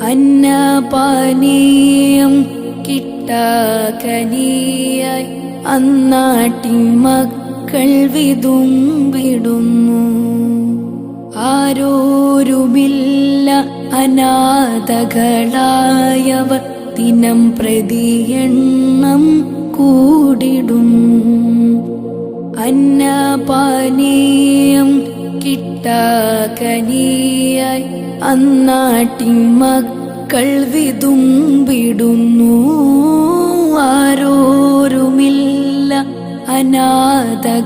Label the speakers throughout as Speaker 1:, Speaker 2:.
Speaker 1: അന്നപാനീയം കിട്ടാക്കനിയായി അന്നാട്ടിൻ മക്കൾ വിതുമ്പിടുന്നു. ആരോരുമില്ല അനാഥകളായവർ ദിനം പ്രതി എണ്ണം കൂടിടുന്നു. അന്നപാനീയം കിട്ടാക്കനിയായി അന്നാട്ടിൻ മക്കൾ വിതുമ്പിടുന്നു. ആരോരുമില്ല അനാഥകളായവർ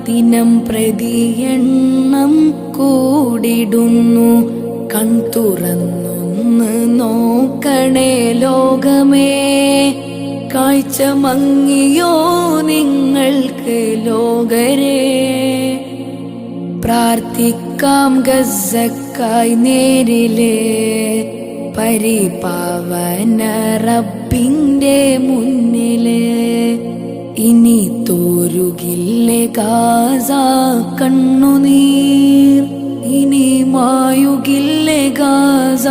Speaker 1: ദിനം പ്രതി എണ്ണം കൂടിടുന്നു. കൺതുറന്നൊന്ന് നോക്കണേ ലോകമേ, കാഴ്ച മങ്ങിയോ നിങ്ങൾക്ക് ലോകരെ. പ്രാർത്ഥിക്കാം ഗസ്സക്കായി നേരിലെ പരിപാവന റബ്ബിന്റെ മുന്നില്. ഇനി തോരുകില്ലേ ഗാസ കണ്ണുനീർ, ഇനി മായുകില്ലേ ഗാസ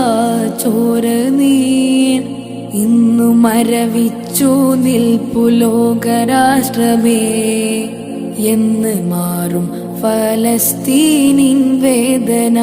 Speaker 1: ചോരനീർ. ഇന്നു മരവിച്ചു നിൽപ്പു ലോകരാഷ്ട്രമേ, എന്ന് മാറും ഫലസ്തീനിൻ വേദന.